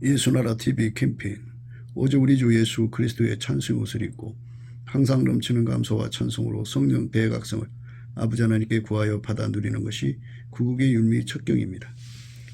예수나라 TV 캠페인 오직 우리 주 예수 그리스도의 찬송 옷을 입고 항상 넘치는 감사와 찬송으로 성령 대각성을 아버지 하나님께 구하여 받아 누리는 것이 구국의 율미 척경입니다.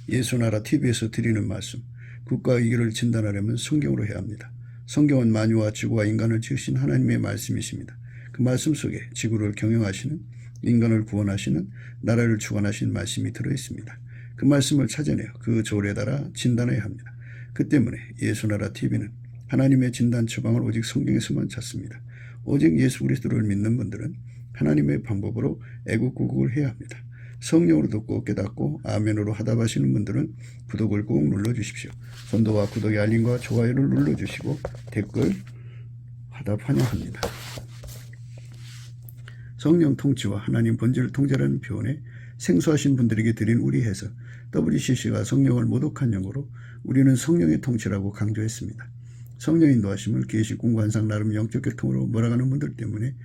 예수나라 TV에서 드리는 말씀, 국가 위기를 진단하려면 성경으로 해야 합니다. 성경은 만유와 지구와 인간을 지으신 하나님의 말씀이십니다. 그 말씀 속에 지구를 경영하시는, 인간을 구원하시는, 나라를 주관하신 말씀이 들어있습니다. 그 말씀을 찾아내어 그 조례에 따라 진단해야 합니다. 그 때문에 예수나라 TV는 하나님의 진단 처방을 오직 성경에서만 찾습니다. 오직 예수 그리스도를 믿는 분들은 하나님의 방법으로 애국구국을 해야 합니다. 성령으로 듣고 깨닫고 아멘으로 하답하시는 분들은 구독을 꼭 눌러주십시오. 선도와 구독의 알림과 좋아요를 눌러주시고 댓글 화답 환영합니다. 성령 통치와 하나님 본질 통제라는 표현에 생소하신 분들에게 드린 우리 해석, WCC가 성령을 모독한 용어로 우리는 성령의 통치라고 강조했습니다. 성령 인도하심을 계시 공관상 나름 영적 교통으로 몰아가는 분들 때문에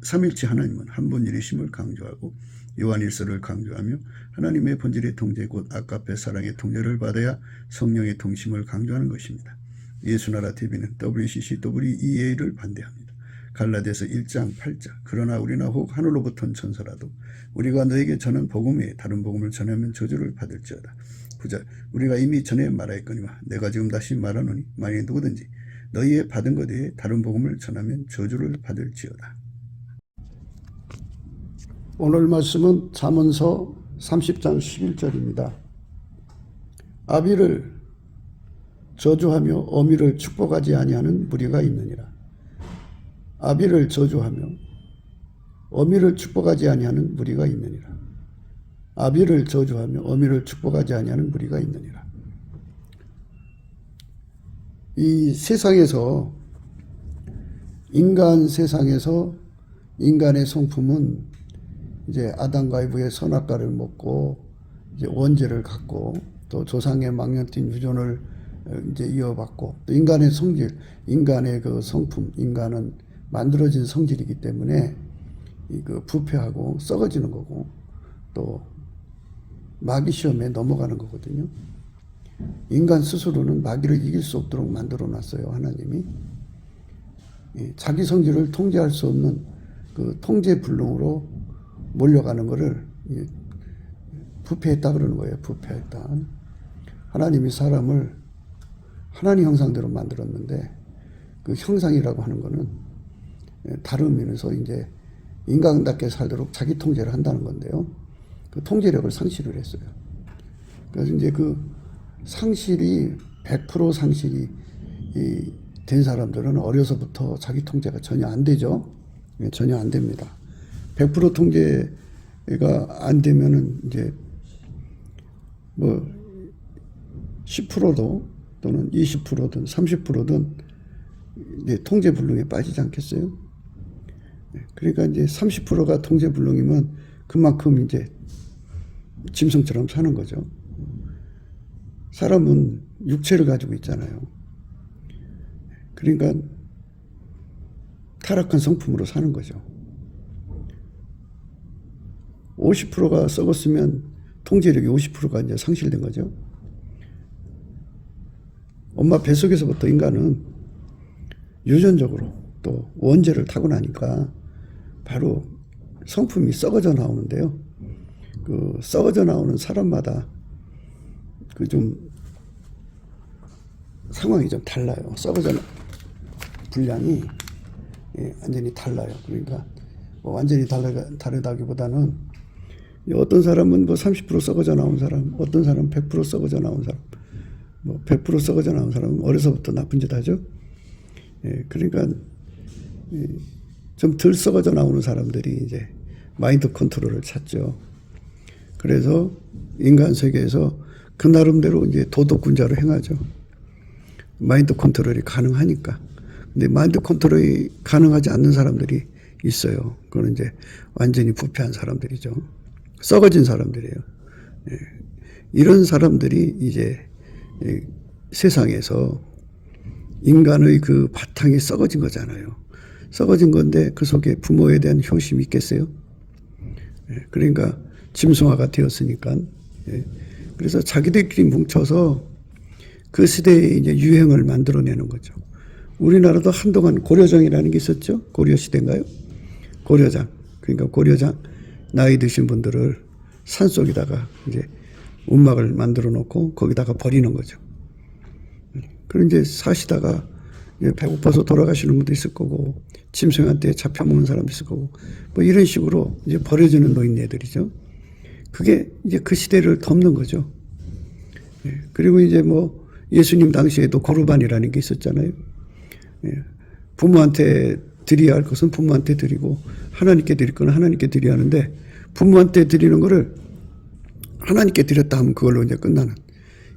삼일체 하나님은 한 분일이심을 강조하고 요한일서를 강조하며 하나님의 본질의 통제 곧 아까페 사랑의 통제를 받아야 성령의 통심을 강조하는 것입니다. 예수나라 TV는 WCC, WEA를 반대합니다. 갈라디아서 1장 8절 그러나 우리나 혹 하늘로부터 온 천사라도 우리가 너에게 전한 복음 외에 다른 복음을 전하면 저주를 받을지어다. 9절 우리가 이미 전에 말하였거니와 내가 지금 다시 말하노니 만일 누구든지 너희의 받은 것 외에 다른 복음을 전하면 저주를 받을지어다. 오늘 말씀은 잠언서 30장 11절입니다. 아비를 저주하며 어미를 축복하지 아니하는 무리가 있느니라. 아비를 저주하며 어미를 축복하지 아니하는 무리가 있느니라. 아비를 저주하며 어미를 축복하지 아니하는 무리가 있느니라. 이 세상에서 인간 세상에서 인간의 성품은 이제 아담과 이브의 선악과를 먹고 이제 원죄를 갖고 또 조상의 망령된 유전을 이제 이어받고 또 인간의 성질, 인간의 그 성품, 인간은 만들어진 성질이기 때문에 그 부패하고 썩어지는 거고 또 마귀 시험에 넘어가는 거거든요. 인간 스스로는 마귀를 이길 수 없도록 만들어 놨어요, 하나님이. 자기 성질을 통제할 수 없는 그 통제 불능으로 몰려가는 것을 부패했다 그러는 거예요. 부패했다. 하나님이 사람을 하나님 형상대로 만들었는데 그 형상이라고 하는 거는 다른 면에서 이제 인간답게 살도록 자기 통제를 한다는 건데요. 그 통제력을 상실을 했어요. 그래서 이제 그 상실이 100% 상실이 된 사람들은 어려서부터 자기 통제가 전혀 안 되죠. 전혀 안 됩니다. 100% 통제가 안 되면은 이제 뭐 10%도 또는 20%든 30%든 이제 통제 불능에 빠지지 않겠어요? 그러니까 이제 30%가 통제 불능이면 그만큼 이제 짐승처럼 사는 거죠. 사람은 육체를 가지고 있잖아요. 그러니까 타락한 성품으로 사는 거죠. 50%가 썩었으면 통제력이 50%가 이제 상실된 거죠. 엄마 뱃속에서부터 인간은 유전적으로 또 원죄를 타고 나니까 바로 성품이 썩어져 나오는데요. 그 썩어져 나오는 사람마다 그 좀 상황이 좀 달라요. 썩어져 분량이 완전히 달라요. 그러니까 뭐 완전히 다르다기보다는 어떤 사람은 뭐 30% 썩어져 나온 사람, 어떤 사람은 100% 썩어져 나온 사람, 뭐 100% 썩어져 나온 사람은 어려서부터 나쁜 짓 하죠. 그러니까 좀 덜 썩어져 나오는 사람들이 이제 마인드 컨트롤을 찾죠. 그래서 인간 세계에서 그 나름대로 이제 도덕군자로 행하죠. 마인드 컨트롤이 가능하니까. 근데 마인드 컨트롤이 가능하지 않는 사람들이 있어요. 그건 이제 완전히 부패한 사람들이죠. 썩어진 사람들이에요. 이런 사람들이 이제 세상에서 인간의 그 바탕이 썩어진 거잖아요. 썩어진 건데 그 속에 부모에 대한 효심이 있겠어요? 그러니까 짐승화가 되었으니까. 그래서 자기들끼리 뭉쳐서 그 시대의 이제 유행을 만들어내는 거죠. 우리나라도 한동안 고려장이라는 게 있었죠. 고려 시대인가요? 고려장. 그러니까 고려장 나이 드신 분들을 산속에다가 이제 움막을 만들어 놓고 거기다가 버리는 거죠. 그런 이제 사시다가 배고파서 돌아가시는 분도 있을 거고, 짐승한테 잡혀먹는 사람도 있을 거고, 뭐 이런 식으로 이제 버려지는 노인네들이죠. 그게 이제 그 시대를 덮는 거죠. 그리고 이제 뭐 예수님 당시에도 고르반이라는 게 있었잖아요. 부모한테 드려야 할 것은 부모한테 드리고, 하나님께 드릴 건 하나님께 드려야 하는데, 부모한테 드리는 거를 하나님께 드렸다 하면 그걸로 이제 끝나는.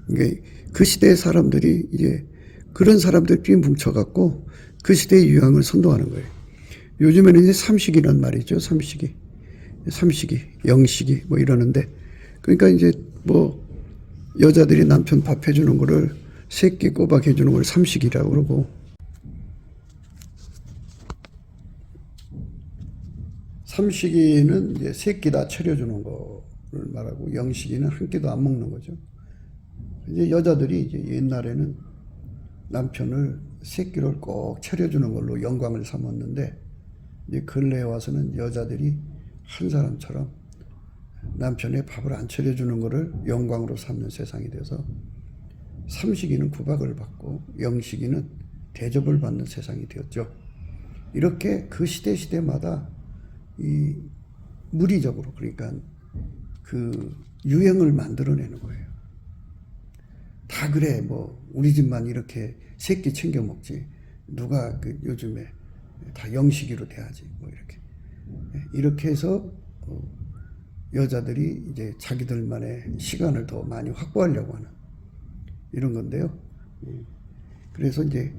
그러니까 그 시대의 사람들이 이제 그런 사람들끼리 뭉쳐갖고 그 시대의 유행을 선도하는 거예요. 요즘에는 이제 삼식이란 말이죠. 삼식이, 영식이 뭐 이러는데, 그러니까 이제 뭐 여자들이 남편 밥 해주는 거를 새끼 꼬박 해주는 걸 삼식이라고 그러고, 삼식이는 이제 새끼다 차려주는 거를 말하고, 영식이는 한 끼도 안 먹는 거죠. 이제 여자들이 이제 옛날에는 남편을 새끼를 꼭 차려주는 걸로 영광을 삼았는데, 이제 근래에 와서는 여자들이 한 사람처럼 남편의 밥을 안 차려주는 거를 영광으로 삼는 세상이 돼서, 삼식이는 구박을 받고 영식이는 대접을 받는 세상이 되었죠. 이렇게 그 시대마다 이 무리적으로, 그러니까 그 유행을 만들어내는 거예요. 다 그래, 뭐 우리 집만 이렇게 새끼 챙겨 먹지, 누가 그 요즘에 다 영식이로 돼야지, 뭐 이렇게 해서 여자들이 이제 자기들만의 시간을 더 많이 확보하려고 하는 이런 건데요. 그래서 이제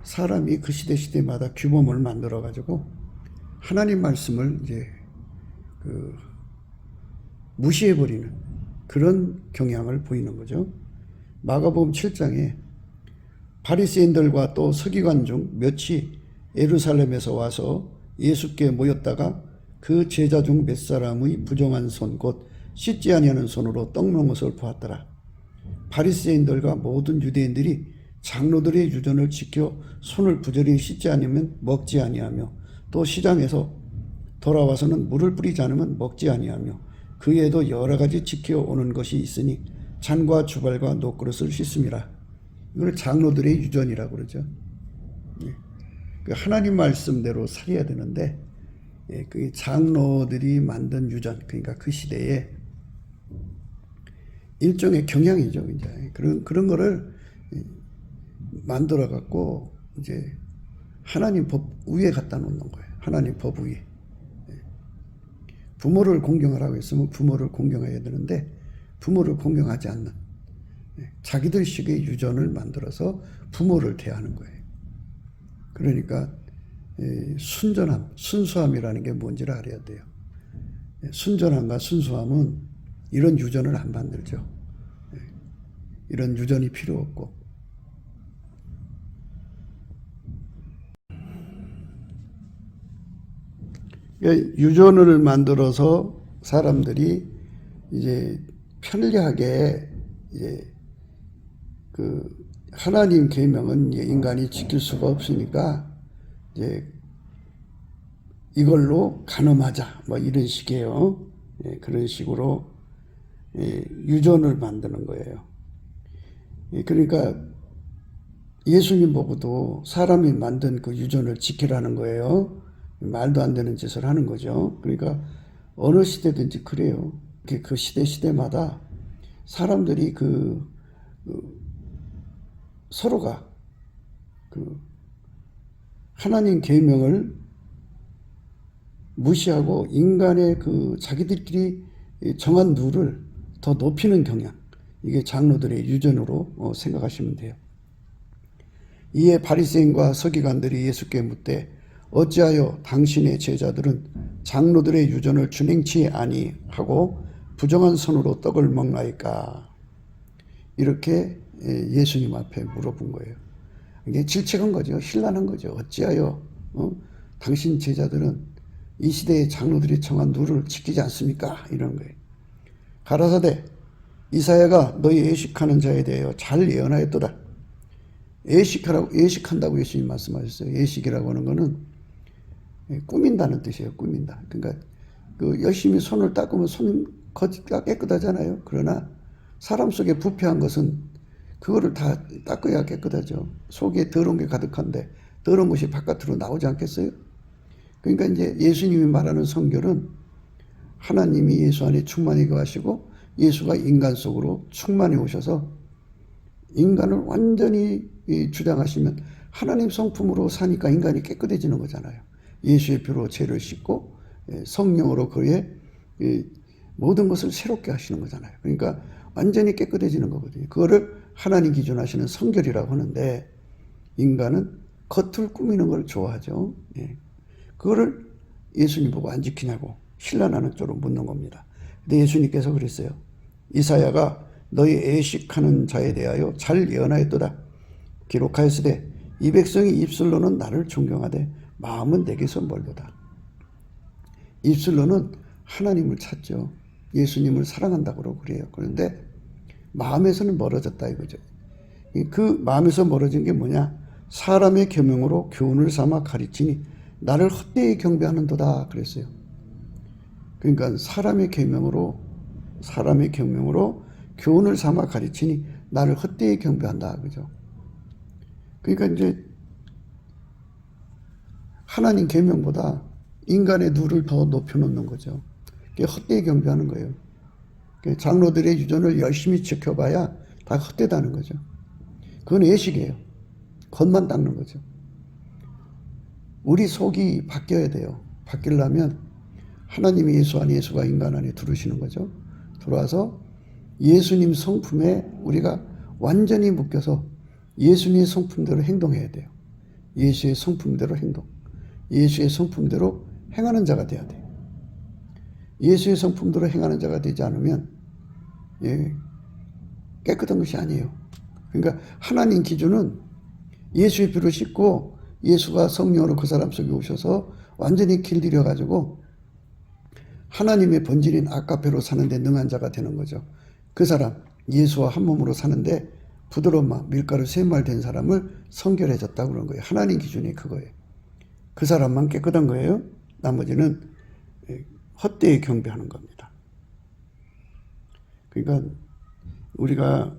사람이 그 시대마다 규범을 만들어 가지고 하나님 말씀을 이제 그 무시해 버리는 그런 경향을 보이는 거죠. 마가복음 7장에 바리새인들과 또 서기관 중 몇이 예루살렘에서 와서 예수께 모였다가 그 제자 중 몇 사람의 부정한 손, 곧 씻지 아니하는 손으로 떡 먹는 것을 보았더라. 바리새인들과 모든 유대인들이 장로들의 유전을 지켜 손을 부지런히 씻지 않으면 먹지 아니하며, 또 시장에서 돌아와서는 물을 뿌리지 않으면 먹지 아니하며, 그 외에도 여러 가지 지켜오는 것이 있으니 잔과 주발과 녹그릇을 씻음이라. 이걸 장로들의 유전이라고 그러죠. 하나님 말씀대로 살아야 되는데, 그 장로들이 만든 유전, 그러니까 그 시대에 일종의 경향이죠. 이제 그런 거를 만들어 갖고 이제 하나님 법 위에 갖다 놓는 거예요. 하나님 법 위에. 부모를 공경하라고 했으면 부모를 공경해야 되는데, 부모를 공경하지 않는 자기들식의 유전을 만들어서 부모를 대하는 거예요. 그러니까 순전함, 순수함이라는 게 뭔지를 알아야 돼요. 순전함과 순수함은 이런 유전을 안 만들죠. 이런 유전이 필요 없고. 유전을 만들어서 사람들이 이제 편리하게 이제 그 하나님 계명은 인간이 지킬 수가 없으니까 이제 이걸로 간음하자, 뭐 이런 식이에요. 그런 식으로 유전을 만드는 거예요. 그러니까 예수님 보고도 사람이 만든 그 유전을 지키라는 거예요. 말도 안 되는 짓을 하는 거죠. 그러니까 어느 시대든지 그래요. 그 시대마다 사람들이 서로가 하나님 계명을 무시하고 인간의 자기들끼리 정한 룰을 더 높이는 경향, 이게 장로들의 유전으로 생각하시면 돼요. 이에 바리새인과 서기관들이 예수께 묻되, 어찌하여 당신의 제자들은 장로들의 유전을 준행치 아니하고 부정한 손으로 떡을 먹나이까? 이렇게 예수님 앞에 물어본 거예요. 이게 질책한 거죠. 신란한 거죠. 어찌하여 당신 제자들은 이 시대의 장로들이 정한 룰을 지키지 않습니까? 이런 거예요. 가라사대 이사야가 너희 애식하는 자에 대하여 잘 예언하였도다. 애식한다고 예수님 말씀하셨어요. 애식이라고 하는 거는 꾸민다는 뜻이에요. 꾸민다. 그러니까 그 열심히 손을 닦으면 손 깨끗하잖아요. 그러나 사람 속에 부패한 것은 그거를 다 닦아야 깨끗하죠. 속에 더러운 게 가득한데 더러운 것이 바깥으로 나오지 않겠어요? 그러니까 이제 예수님이 말하는 성결은 하나님이 예수 안에 충만히 거하시고 예수가 인간 속으로 충만히 오셔서 인간을 완전히 주장하시면 하나님 성품으로 사니까 인간이 깨끗해지는 거잖아요. 예수의 피로 죄를 씻고 성령으로 그의 모든 것을 새롭게 하시는 거잖아요. 그러니까 완전히 깨끗해지는 거거든요. 그거를 하나님 기준하시는 성결이라고 하는데 인간은 겉을 꾸미는 걸 좋아하죠. 그거를 예수님 보고 안 지키냐고 신라나는 쪽으로 묻는 겁니다. 근데 예수님께서 그랬어요. 이사야가 너희 애식하는 자에 대하여 잘 예언하였도다. 기록하였으되 이 백성이 입술로는 나를 존경하되 마음은 내게서 멀도다. 입술로는 하나님을 찾죠. 예수님을 사랑한다고 그래요. 그런데 마음에서는 멀어졌다 이거죠. 그 마음에서 멀어진 게 뭐냐? 사람의 계명으로 교훈을 삼아 가르치니 나를 헛되이 경배하는도다 그랬어요. 그러니까 사람의 계명으로 교훈을 삼아 가르치니 나를 헛되이 경배한다 그죠. 그러니까 이제 하나님 계명보다 인간의 누를 더 높여놓는 거죠. 그게 헛되이 경배하는 거예요. 장로들의 유전을 열심히 지켜봐야 다 헛되다는 거죠. 그건 애식이에요. 겉만 닦는 거죠. 우리 속이 바뀌어야 돼요. 바뀌려면 하나님이 예수 안에 예수가 인간 안에 들어오시는 거죠. 들어와서 예수님 성품에 우리가 완전히 묶여서 예수님의 성품대로 행동해야 돼요. 예수의 성품대로 행동. 예수의 성품대로 행하는 자가 돼야 돼요. 예수의 성품대로 행하는 자가 되지 않으면 깨끗한 것이 아니에요. 그러니까 하나님 기준은 예수의 피로 씻고 예수가 성령으로 그 사람 속에 오셔서 완전히 길들여 가지고 하나님의 본질인 아까페로 사는데 능한 자가 되는 거죠. 그 사람 예수와 한 몸으로 사는데 부드러운 마음, 밀가루 세말 된 사람을 성결해졌다고 그런 거예요. 하나님 기준이 그거예요. 그 사람만 깨끗한 거예요. 나머지는 헛되이 경배하는 겁니다. 그러니까 우리가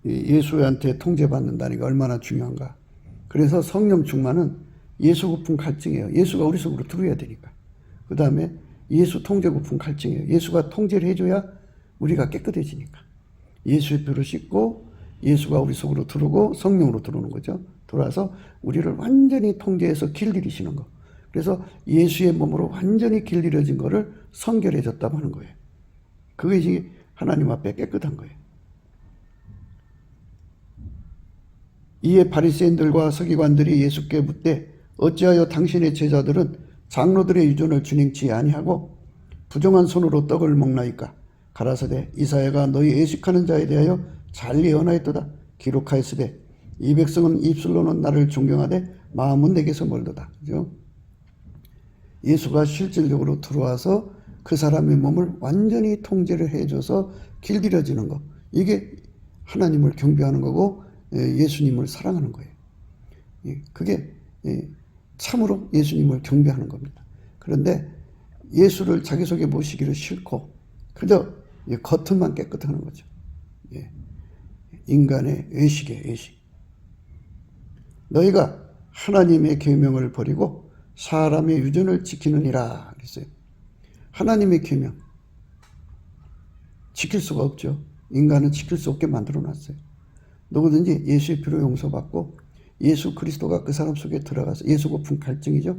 예수한테 통제받는다는 게 얼마나 중요한가. 그래서 성령 충만은 예수 고픈 갈증이에요. 예수가 우리 속으로 들어야 되니까. 그 다음에 예수 통제 고픈 갈증이에요. 예수가 통제를 해줘야 우리가 깨끗해지니까. 예수의 피로 씻고 예수가 우리 속으로 들어오고 성령으로 들어오는 거죠. 들어와서 우리를 완전히 통제해서 길들이시는 거. 그래서 예수의 몸으로 완전히 길들여진 거를 성결해졌다고 하는 거예요. 그것이 하나님 앞에 깨끗한 거예요. 이에 바리새인들과 서기관들이 예수께 묻되 어찌하여 당신의 제자들은 장로들의 유전을 준행치 아니하고 부정한 손으로 떡을 먹나이까? 가라사대 이사야가 너희 애식하는 자에 대하여 잘 예언하였도다. 기록하였으되 이 백성은 입술로는 나를 존경하되 마음은 내게서 멀도다. 그죠? 예수가 실질적으로 들어와서 그 사람의 몸을 완전히 통제를 해줘서 길들여지는 거. 이게 하나님을 경배하는 거고 예수님을 사랑하는 거예요. 그게 참으로 예수님을 경배하는 겁니다. 그런데 예수를 자기 속에 모시기를 싫고 그저 겉은만 깨끗하는 거죠. 인간의 외식이에요. 외식. 너희가 하나님의 계명을 버리고 사람의 유전을 지키느니라 그랬어요. 하나님의 계명 지킬 수가 없죠. 인간은 지킬 수 없게 만들어놨어요. 누구든지 예수의 피로 용서받고 예수 그리스도가 그 사람 속에 들어가서 예수 고픈 갈증이죠.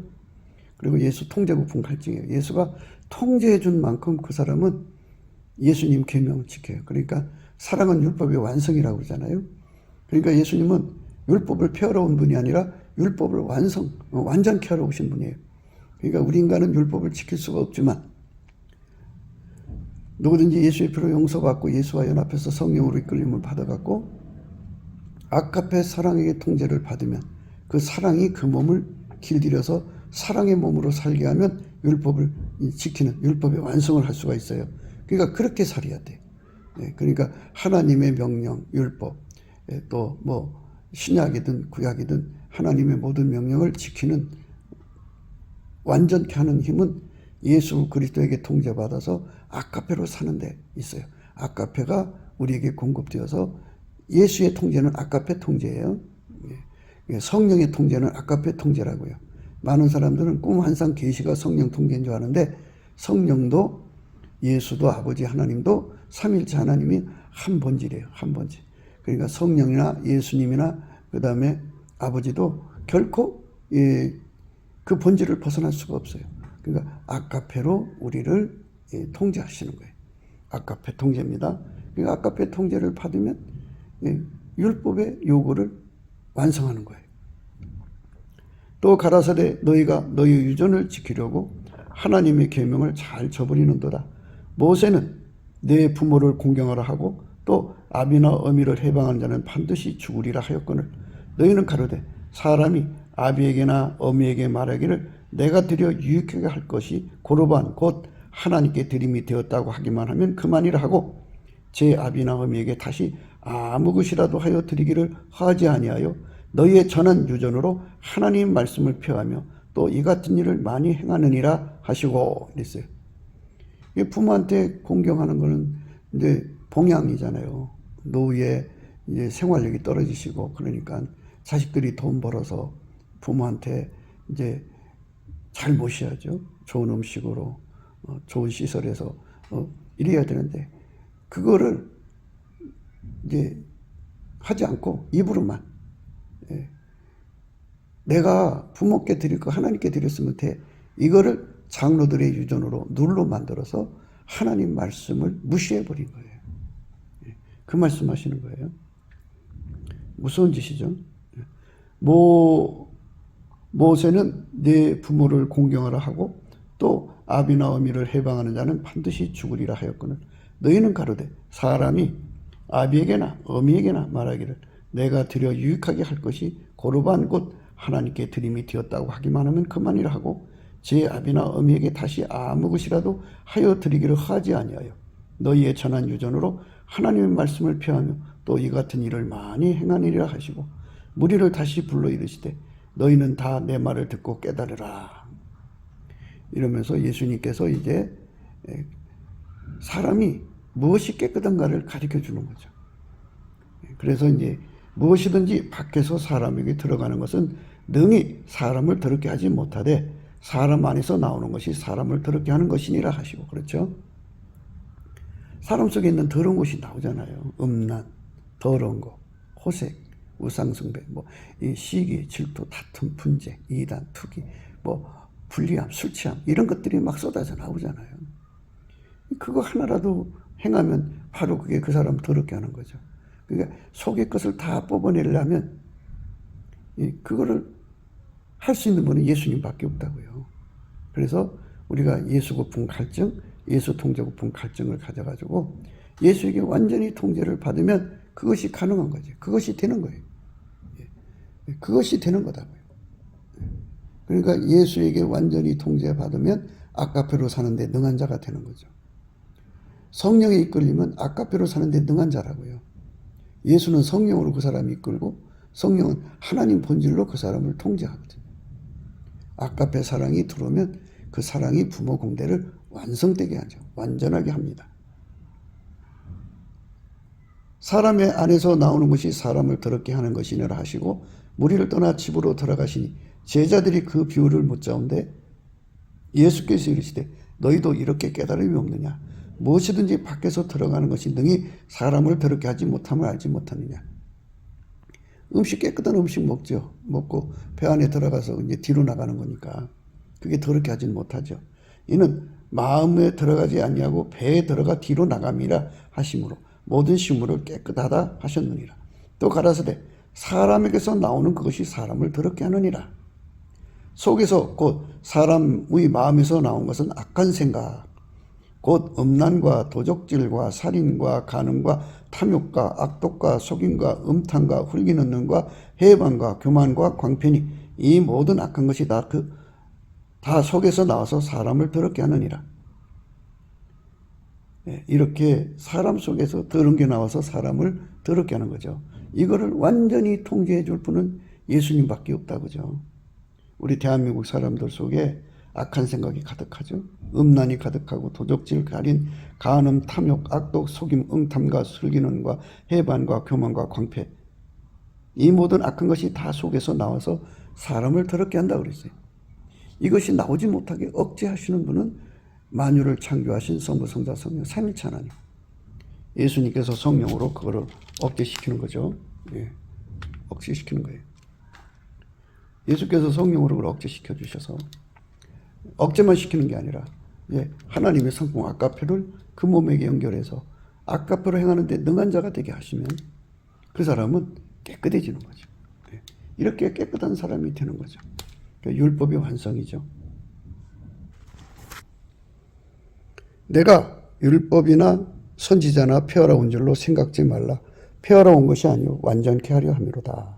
그리고 예수 통제 고픈 갈증이에요. 예수가 통제해 준 만큼 그 사람은 예수님 계명을 지켜요. 그러니까 사랑은 율법의 완성이라고 그러잖아요. 그러니까 예수님은 율법을 폐하러 온 분이 아니라 율법을 완전케 하러 오신 분이에요. 그러니까 우리 인간은 율법을 지킬 수가 없지만 누구든지 예수의 피로 용서받고 예수와 연합해서 성령으로 이끌림을 받아갖고 아카페 사랑에게 통제를 받으면 그 사랑이 그 몸을 길들여서 사랑의 몸으로 살게 하면 율법을 지키는 율법의 완성을 할 수가 있어요. 그러니까 그렇게 살아야 돼요. 그러니까 하나님의 명령, 율법, 또 뭐 신약이든 구약이든 하나님의 모든 명령을 지키는 완전케 하는 힘은 예수 그리스도에게 통제받아서 아가페로 사는 데 있어요. 아가페가 우리에게 공급되어서 예수의 통제는 아가페 통제예요. 성령의 통제는 아가페 통제라고요. 많은 사람들은 꿈, 환상, 계시가 성령 통제인 줄 아는데 성령도 예수도 아버지 하나님도 삼일체 하나님이 한 본질이에요. 한 본질. 그러니까 성령이나 예수님이나 그 다음에 아버지도 결코 그 본질을 벗어날 수가 없어요. 그러니까 아가페로 우리를 통제하시는 거예요. 아가페 통제입니다. 그러니까 아가페 통제를 받으면 율법의 요구를 완성하는 거예요. 또 가라사대 너희가 너희 유전을 지키려고 하나님의 계명을 잘 저버리는도다. 모세는 내 부모를 공경하라 하고 또 아비나 어미를 해방하는 자는 반드시 죽으리라 하였거늘 너희는 가로되 사람이 아비에게나 어미에게 말하기를 내가 드려 유익하게 할 것이 고르반 곧 하나님께 드림이 되었다고 하기만 하면 그만이라 하고 제 아비나 어미에게 다시 아무 것이라도 하여 드리기를 하지 아니하여 너희의 전한 유전으로 하나님 말씀을 폐하며 또 이 같은 일을 많이 행하느니라 하시고 이랬어요. 부모한테 공경하는 거는 이제 봉양이잖아요. 노후에 이제 생활력이 떨어지시고 그러니까 자식들이 돈 벌어서 부모한테 이제 잘 모셔야죠. 좋은 음식으로 좋은 시설에서 이래야 되는데 그거를 이제 하지 않고 입으로만 내가 부모께 드릴 거 하나님께 드렸으면 돼. 이거를 장로들의 유전으로 눌로 만들어서 하나님 말씀을 무시해버린 거예요. 그 말씀하시는 거예요. 무서운 짓이죠. 모세는 내 부모를 공경하라 하고 또 아비나 어미를 해방하는 자는 반드시 죽으리라 하였거늘 너희는 가로되 사람이 아비에게나 어미에게나 말하기를 내가 드려 유익하게 할 것이 고르반 곧 하나님께 드림이 되었다고 하기만 하면 그만이라 하고 제 아비나 어미에게 다시 아무 것이라도 하여 드리기를 하지 아니하여 너희의 전한 유전으로 하나님의 말씀을 폐하며 또 이 같은 일을 많이 행하니라 하시고 무리를 다시 불러 이르시되 너희는 다 내 말을 듣고 깨달으라. 이러면서 예수님께서 이제 사람이 무엇이 깨끗한가를 가르쳐 주는 거죠. 그래서 이제 무엇이든지 밖에서 사람에게 들어가는 것은 능히 사람을 더럽게 하지 못하되 사람 안에서 나오는 것이 사람을 더럽게 하는 것이니라 하시고 그렇죠. 사람 속에 있는 더러운 것이 나오잖아요. 음란, 더러운 거, 호색, 우상숭배, 이 시기, 질투, 다툼, 분쟁, 이단, 투기, 불리함, 술 취함 이런 것들이 막 쏟아져 나오잖아요. 그거 하나라도 행하면 바로 그게 그 사람 더럽게 하는 거죠. 그러니까 속의 것을 다 뽑아내려면 그거를 할 수 있는 분은 예수님밖에 없다고요. 그래서 우리가 예수 고품 갈증, 예수 통제 고품 갈증을 가져가지고 예수에게 완전히 통제를 받으면 그것이 가능한 거죠. 그것이 되는 거예요. 그것이 되는 거다고요. 그러니까 예수에게 완전히 통제받으면 아가페로 사는데 능한 자가 되는 거죠. 성령에 이끌리면 아가페로 사는데 능한 자라고요. 예수는 성령으로 그 사람이 이끌고 성령은 하나님 본질로 그 사람을 통제하거든요. 아가페 사랑이 들어오면 그 사랑이 부모 공대를 완성되게 하죠. 완전하게 합니다. 사람의 안에서 나오는 것이 사람을 더럽게 하는 것이니라 하시고 무리를 떠나 집으로 돌아가시니 제자들이 그 비유를 묻자온데 예수께서 이르시되 너희도 이렇게 깨달음이 없느냐? 무엇이든지 밖에서 들어가는 것이 능히 사람을 더럽게 하지 못함을 알지 못하느냐? 깨끗한 음식 먹죠. 먹고 배 안에 들어가서 이제 뒤로 나가는 거니까 그게 더럽게 하진 못하죠. 이는 마음에 들어가지 아니하고 배에 들어가 뒤로 나감이라 하심으로 모든 식물을 깨끗하다 하셨느니라. 또 가라사대 사람에게서 나오는 그것이 사람을 더럽게 하느니라. 속에서 곧 사람의 마음에서 나온 것은 악한 생각 곧 음란과 도적질과 살인과 간음과 탐욕과 악독과 속임과 음탕과 훌기는 능과 해방과 교만과 광편이 이 모든 악한 것이 다 속에서 나와서 사람을 더럽게 하느니라. 이렇게 사람 속에서 더러운 게 나와서 사람을 더럽게 하는 거죠. 이거를 완전히 통제해 줄 분은 예수님밖에 없다 그죠. 우리 대한민국 사람들 속에 악한 생각이 가득하죠. 음란이 가득하고 도적질, 가린, 간음, 탐욕, 악독, 속임, 응탐과 슬기는과 해반과 교만과 광패, 이 모든 악한 것이 다 속에서 나와서 사람을 더럽게 한다고 그랬어요. 이것이 나오지 못하게 억제하시는 분은 만유를 창조하신 성부, 성자, 성령, 삼일체 하나님. 예수님께서 성령으로 그거를 억제시키는 거죠. 예. 억제시키는 거예요. 예수께서 성령으로 그걸 억제시켜 주셔서 억제만 시키는 게 아니라 하나님의 성품 아까페를 그 몸에게 연결해서 아까페로 행하는데 능한 자가 되게 하시면 그 사람은 깨끗해지는 거죠. 이렇게 깨끗한 사람이 되는 거죠. 그러니까 율법의 완성이죠. 내가 율법이나 선지자나 폐하라온 줄로 생각지 말라. 폐하라온 것이 아니요 완전케 하려 함이로다.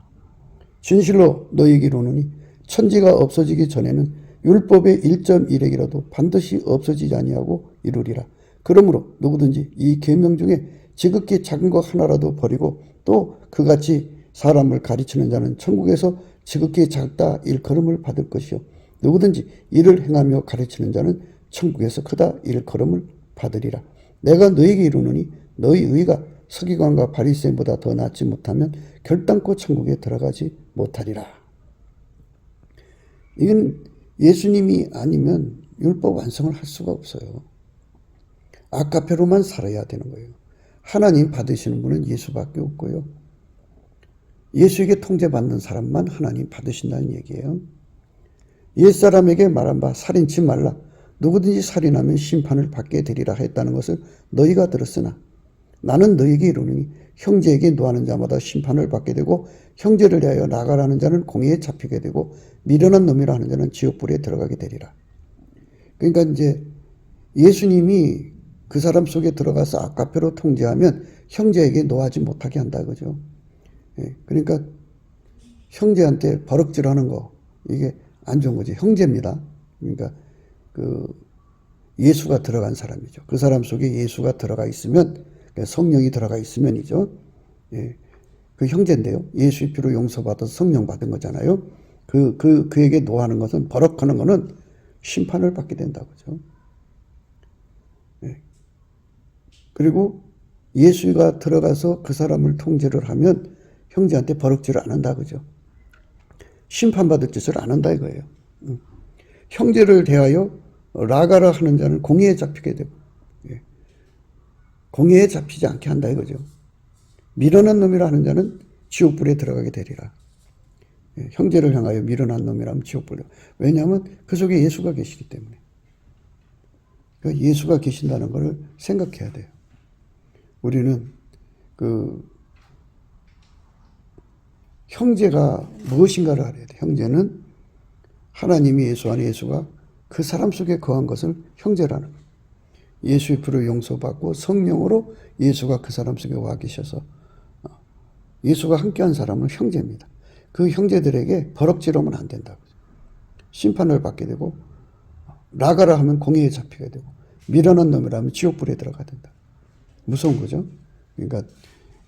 진실로 너희에게 이르노니 천지가 없어지기 전에는 율법의 1.1핵이라도 반드시 없어지지 아니하고 이루리라. 그러므로 누구든지 이 계명 중에 지극히 작은 것 하나라도 버리고 또 그같이 사람을 가르치는 자는 천국에서 지극히 작다 일컬음을 받을 것이요 누구든지 이를 행하며 가르치는 자는 천국에서 크다 일컬음을 받으리라. 내가 너희에게 이르노니 너희 의가 서기관과 바리새인보다 더 낫지 못하면 결단코 천국에 들어가지 못하리라. 이건 예수님이 아니면 율법 완성을 할 수가 없어요. 아까페로만 살아야 되는 거예요. 하나님 받으시는 분은 예수밖에 없고요. 예수에게 통제받는 사람만 하나님 받으신다는 얘기예요. 옛사람에게 말한 바 살인치 말라. 누구든지 살인하면 심판을 받게 되리라 했다는 것을 너희가 들었으나 나는 너희에게 이르노니 형제에게 노하는 자마다 심판을 받게 되고 형제를 대하여 나가라는 자는 공의에 잡히게 되고 미련한 놈이라 하는 자는 지옥불에 들어가게 되리라. 그러니까 이제 예수님이 그 사람 속에 들어가서 아까페로 통제하면 형제에게 노하지 못하게 한다 그죠. 그러니까 형제한테 버럭질하는 거 이게 안 좋은 거지. 형제입니다. 그러니까 그 예수가 들어간 사람이죠. 그 사람 속에 예수가 들어가 있으면 성령이 들어가 있으면이죠. 그 형제인데요. 예수의 피로 용서받아서 성령 받은 거잖아요. 그에게 노하는 것은 버럭하는 거는 심판을 받게 된다고 그죠. 그리고 예수가 들어가서 그 사람을 통제를 하면 형제한테 버럭질을 안 한다 그죠. 심판받을 짓을 안 한다 이거예요. 형제를 대하여 라가라 하는 자는 공의에 잡히게 되고 공의에 잡히지 않게 한다 이거죠. 미련한 놈이라 하는 자는 지옥불에 들어가게 되리라. 형제를 향하여 미련한 놈이라면 지옥불에. 왜냐하면 그 속에 예수가 계시기 때문에. 그러니까 예수가 계신다는 것을 생각해야 돼요. 우리는 그 형제가 무엇인가를 알아야 돼. 형제는 하나님이 예수 안에 예수가 그 사람 속에 거한 것을 형제라는 거예요. 예수의 피로 용서받고 성령으로 예수가 그 사람 속에 와 계셔서 예수가 함께한 사람은 형제입니다. 그 형제들에게 버럭지르면 안 된다고. 심판을 받게 되고 나가라 하면 공의에 잡히게 되고 미련한 놈이라면 지옥불에 들어가야 된다. 무서운 거죠. 그러니까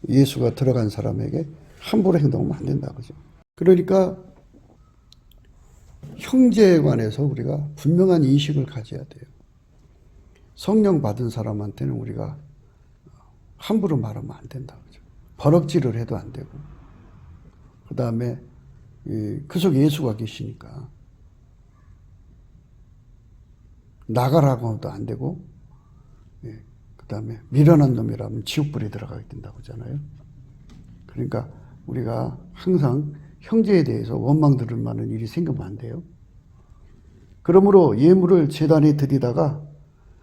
예수가 들어간 사람에게 함부로 행동하면 안 된다 그죠. 그러니까 형제에 관해서 우리가 분명한 인식을 가져야 돼요. 성령 받은 사람한테는 우리가 함부로 말하면 안 된다 그죠. 버럭질을 해도 안 되고 그 다음에 그 속에 예수가 계시니까 나가라고 해도 안 되고 그 다음에 미련한 놈이라면 지옥불에 들어가게 된다고 하잖아요. 그러니까 우리가 항상 형제에 대해서 원망 들을 만한 일이 생기면 안 돼요. 그러므로 예물을 제단에 드리다가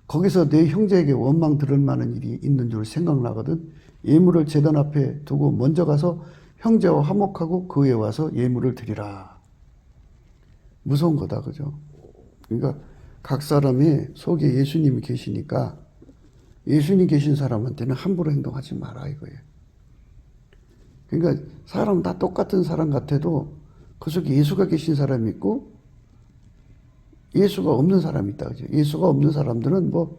거기서 내 형제에게 원망 들을 만한 일이 있는 줄 생각나거든. 예물을 제단 앞에 두고 먼저 가서 형제와 화목하고 그 위에 와서 예물을 드리라. 무서운 거다 그죠. 그러니까 각 사람의 속에 예수님이 계시니까 예수님 계신 사람한테는 함부로 행동하지 마라 이거예요. 그러니까 사람 다 똑같은 사람 같아도 그 속에 예수가 계신 사람이 있고 예수가 없는 사람이 있다 그죠. 예수가 없는 사람들은 뭐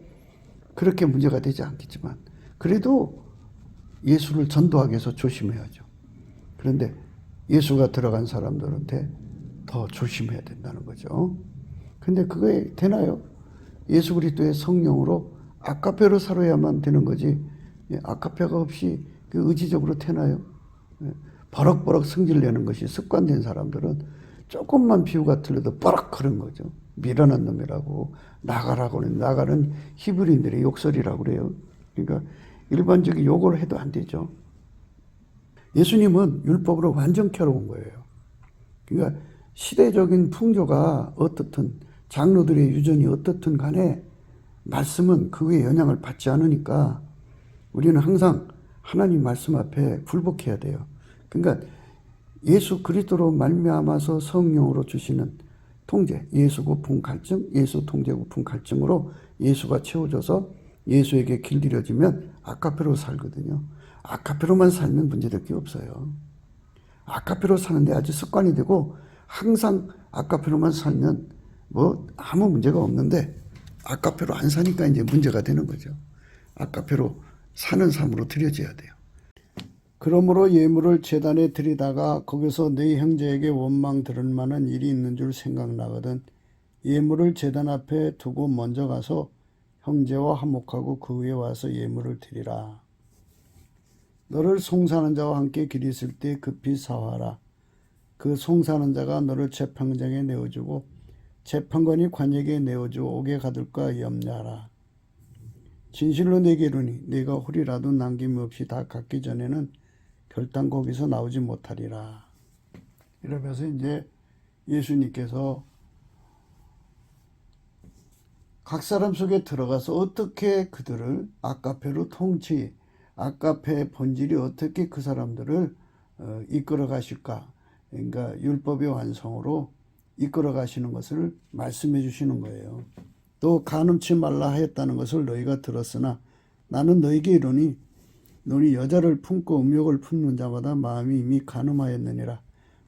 그렇게 문제가 되지 않겠지만 그래도 예수를 전도하기 위해서 조심해야죠. 그런데 예수가 들어간 사람들한테 더 조심해야 된다는 거죠. 근데 그게 되나요? 예수 그리스도의 성령으로 아카페로 살아야만 되는 거지 아카페가 없이 그 의지적으로 되나요? 버럭버럭 성질내는 것이 습관된 사람들은 조금만 비유가 틀려도 버럭 그런 거죠. 미련한 놈이라고 나가는 히브리인들의 욕설이라고 그래요. 그러니까 일반적인 욕을 해도 안 되죠. 예수님은 율법으로 완전케 하러 온 거예요. 그러니까 시대적인 풍조가 어떻든 장로들의 유전이 어떻든 간에 말씀은 그에 영향을 받지 않으니까 우리는 항상 하나님 말씀 앞에 굴복해야 돼요. 그러니까 예수 그리스도로 말미암아서 성령으로 주시는 통제, 예수 고품 갈증, 예수 통제 고품 갈증으로 예수가 채워져서 예수에게 길들여지면 아카페로 살거든요. 아카페로만 살면 문제될 게 없어요. 아카페로 사는데 아주 습관이 되고 항상 아카페로만 살면 뭐 아무 문제가 없는데 아카페로 안 사니까 이제 문제가 되는 거죠. 아카페로 사는 삶으로 들여져야 돼요. 그러므로 예물을 제단에 드리다가 거기서 네 형제에게 원망 들을 만한 일이 있는 줄 생각나거든 예물을 제단 앞에 두고 먼저 가서 형제와 화목하고 그 위에 와서 예물을 드리라. 너를 송사하는 자와 함께 길이 있을 때 급히 사화하라. 그 송사하는 자가 너를 재판장에 내어주고 재판관이 관에게 내어주어 옥에 가둘까 염려하라. 진실로 내게 이르니 네가 홀이라도 남김없이 다 갖기 전에는 결단 거기서 나오지 못하리라. 이러면서 이제 예수님께서 각 사람 속에 들어가서 어떻게 그들을 아카페로 통치, 아카페의 본질이 어떻게 그 사람들을 이끌어 가실까. 그러니까 율법의 완성으로 이끌어 가시는 것을 말씀해 주시는 거예요. 또 간음치 말라 하였다는 것을 너희가 들었으나 나는 너희에게 이르니 너희 여자를 품고 음욕을 품는 자마다 마음이 이미 간음하였느니라.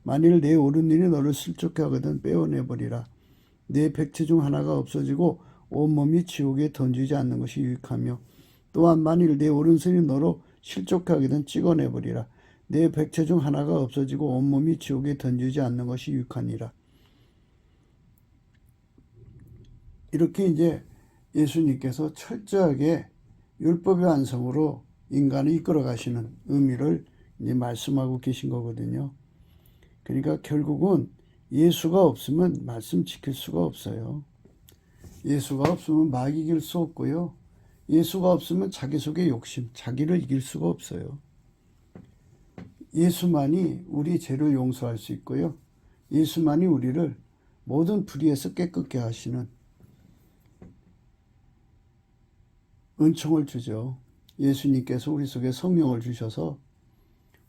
만일 내 옳은 일이 너를 실족해 하거든 빼어내버리라. 내 백체 중 하나가 없어지고 온몸이 지옥에 던지지 않는 것이 유익하며 또한 만일 내 오른손이 너로 실족해 하거든 찍어내버리라. 내 백체 중 하나가 없어지고 온몸이 지옥에 던지지 않는 것이 유익하니라. 이렇게 이제 예수님께서 철저하게 율법의 완성으로 인간을 이끌어 가시는 의미를 이제 말씀하고 계신 거거든요. 그러니까 결국은 예수가 없으면 말씀 지킬 수가 없어요. 예수가 없으면 막 이길 수 없고요. 예수가 없으면 자기 속의 욕심, 자기를 이길 수가 없어요. 예수만이 우리 죄를 용서할 수 있고요. 예수만이 우리를 모든 불의에서 깨끗게 하시는 은총을 주죠. 예수님께서 우리 속에 성령을 주셔서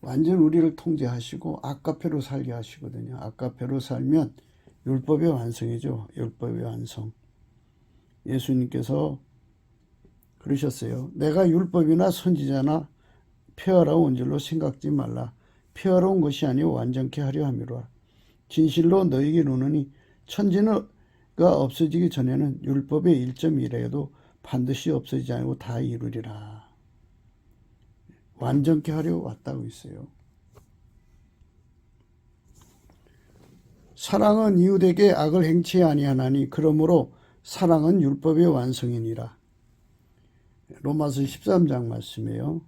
완전 우리를 통제하시고 아카페로 살게 하시거든요. 아카페로 살면 율법의 완성이죠. 율법의 완성. 예수님께서 그러셨어요. 내가 율법이나 선지자나 폐하러 온 줄로 생각지 말라. 폐하러 온 것이 아니오 완전케 하려 함이로라. 진실로 너희에게 이르노니 천지가 없어지기 전에는 율법의 1.1에도 반드시 없어지지 않고 다 이루리라. 완전케 하려 왔다고 있어요. 사랑은 이웃에게 악을 행치 아니하나니 그러므로 사랑은 율법의 완성이니라. 로마서 13장 말씀이에요.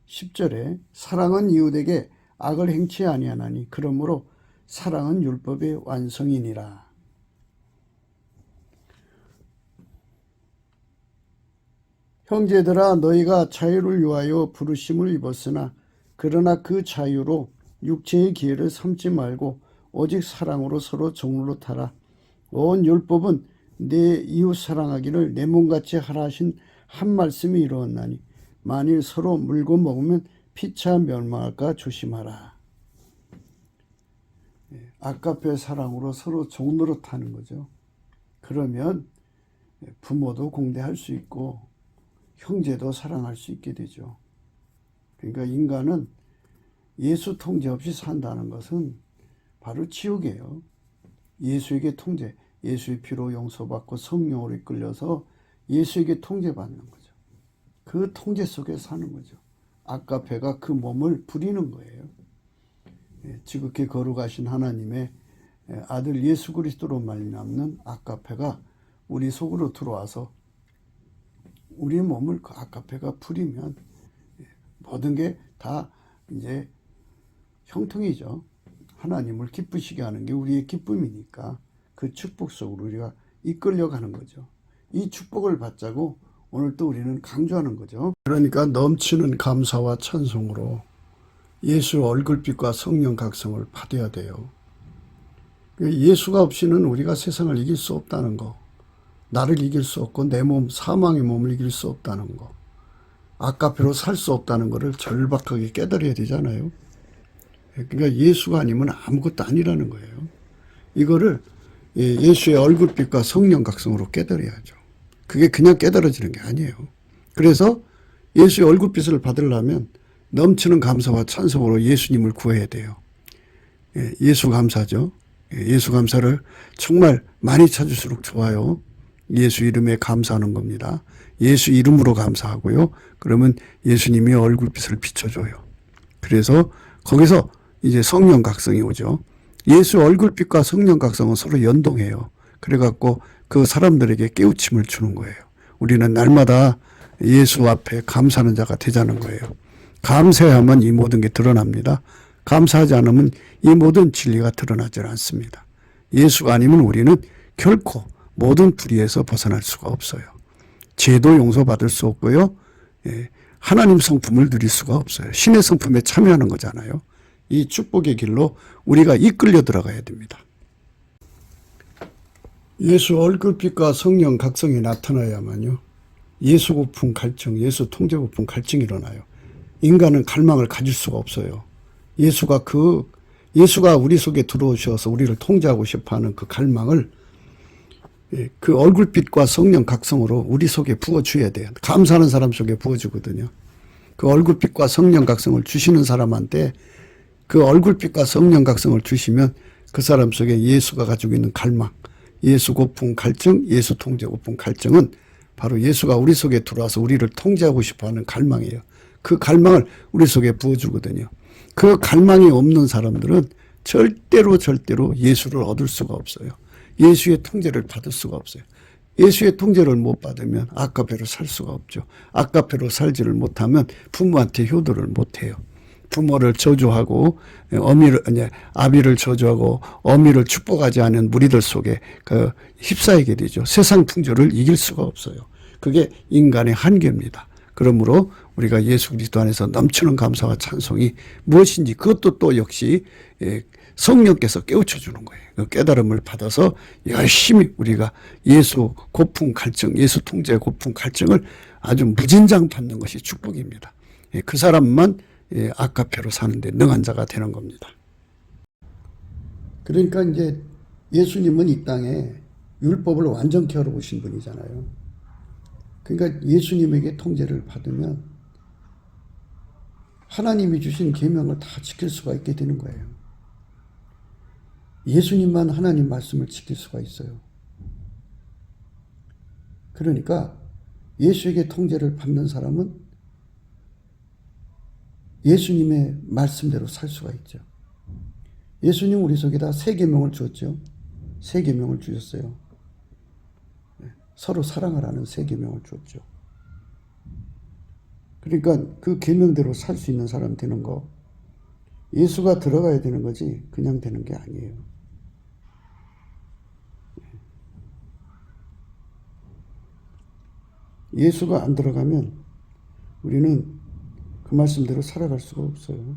10절에 사랑은 이웃에게 악을 행치 아니하나니 그러므로 사랑은 율법의 완성이니라. 형제들아 너희가 자유를 위하여 부르심을 입었으나 그러나 그 자유로 육체의 기회를 삼지 말고 오직 사랑으로 서로 종으로 타라. 온 율법은 내 이웃 사랑하기를 내 몸같이 하라 하신 한 말씀이 이루었나니 만일 서로 물고 먹으면 피차 멸망할까 조심하라. 아까페 사랑으로 서로 종으로 타는 거죠. 그러면 부모도 공대할 수 있고 형제도 사랑할 수 있게 되죠. 그러니까 인간은 예수 통제 없이 산다는 것은 바로 지옥이에요. 예수에게 통제, 예수의 피로 용서받고 성령으로 이끌려서 예수에게 통제받는 거죠. 그 통제 속에 사는 거죠. 아가페가 그 몸을 부리는 거예요. 지극히 거룩하신 하나님의 아들 예수 그리스도로 말미암는 아가페가 우리 속으로 들어와서 우리 몸을 그 아가페가 부리면 모든 게 다 이제 형통이죠. 하나님을 기쁘시게 하는 게 우리의 기쁨이니까 그 축복 속으로 우리가 이끌려가는 거죠. 이 축복을 받자고 오늘 또 우리는 강조하는 거죠. 그러니까 넘치는 감사와 찬송으로 예수 얼굴빛과 성령 각성을 받아야 돼요. 예수가 없이는 우리가 세상을 이길 수 없다는 거, 나를 이길 수 없고 내 몸, 사망의 몸을 이길 수 없다는 거, 아까페로 살 수 없다는 것을 절박하게 깨달아야 되잖아요. 그러니까 예수가 아니면 아무것도 아니라는 거예요. 이거를 예수의 얼굴빛과 성령 각성으로 깨달아야죠. 그게 그냥 깨달아지는 게 아니에요. 그래서 예수의 얼굴빛을 받으려면 넘치는 감사와 찬송으로 예수님을 구해야 돼요. 예수 감사죠. 예수 감사를 정말 많이 찾을수록 좋아요. 예수 이름에 감사하는 겁니다. 예수 이름으로 감사하고요. 그러면 예수님이 얼굴빛을 비춰줘요. 그래서 거기서 이제 성령 각성이 오죠. 예수 얼굴빛과 성령 각성은 서로 연동해요. 그래갖고 그 사람들에게 깨우침을 주는 거예요. 우리는 날마다 예수 앞에 감사하는 자가 되자는 거예요. 감사해야만 이 모든 게 드러납니다. 감사하지 않으면 이 모든 진리가 드러나지 않습니다. 예수가 아니면 우리는 결코 모든 불의에서 벗어날 수가 없어요. 죄도 용서받을 수 없고요. 하나님 성품을 누릴 수가 없어요. 신의 성품에 참여하는 거잖아요. 이 축복의 길로 우리가 이끌려 들어가야 됩니다. 예수 얼굴빛과 성령 각성이 나타나야만요. 예수 고품 갈증, 예수 통제 고품 갈증이 일어나요. 인간은 갈망을 가질 수가 없어요. 예수가 우리 속에 들어오셔서 우리를 통제하고 싶어하는 그 갈망을 그 얼굴빛과 성령 각성으로 우리 속에 부어줘야 돼요. 감사하는 사람 속에 부어주거든요. 그 얼굴빛과 성령 각성을 주시는 사람한테 그 얼굴빛과 성령 각성을 주시면 그 사람 속에 예수가 가지고 있는 갈망, 예수 고품 갈증, 예수 통제 고품 갈증은 바로 예수가 우리 속에 들어와서 우리를 통제하고 싶어하는 갈망이에요. 그 갈망을 우리 속에 부어주거든요. 그 갈망이 없는 사람들은 절대로 예수를 얻을 수가 없어요. 예수의 통제를 받을 수가 없어요. 예수의 통제를 못 받으면 아까배로 살 수가 없죠. 아까배로 살지를 못하면 부모한테 효도를 못해요. 부모를 저주하고 아비를 저주하고 어미를 축복하지 않은 무리들 속에 휩싸이게 되죠. 세상 풍조를 이길 수가 없어요. 그게 인간의 한계입니다. 그러므로 우리가 예수 그리스도 안에서 넘치는 감사와 찬송이 무엇인지 그것도 또 역시 성령께서 깨우쳐 주는 거예요. 그 깨달음을 받아서 열심히 우리가 예수 고품 갈증, 예수 통제 고품 갈증을 아주 무진장 받는 것이 축복입니다. 그 사람만 아까페로 사는데 능한 자가 되는 겁니다. 그러니까 이제 예수님은 이 땅에 율법을 완전케 하러 오신 분이잖아요. 그러니까 예수님에게 통제를 받으면 하나님이 주신 계명을 다 지킬 수가 있게 되는 거예요. 예수님만 하나님 말씀을 지킬 수가 있어요. 그러니까 예수에게 통제를 받는 사람은 예수님의 말씀대로 살 수가 있죠. 예수님 우리 속에다 새 계명을 주었죠. 새 계명을 주셨어요. 서로 사랑하라는 새 계명을 주었죠. 그러니까 그 계명대로 살 수 있는 사람 되는 거, 예수가 들어가야 되는 거지 그냥 되는 게 아니에요. 예수가 안 들어가면 우리는 그 말씀대로 살아갈 수가 없어요.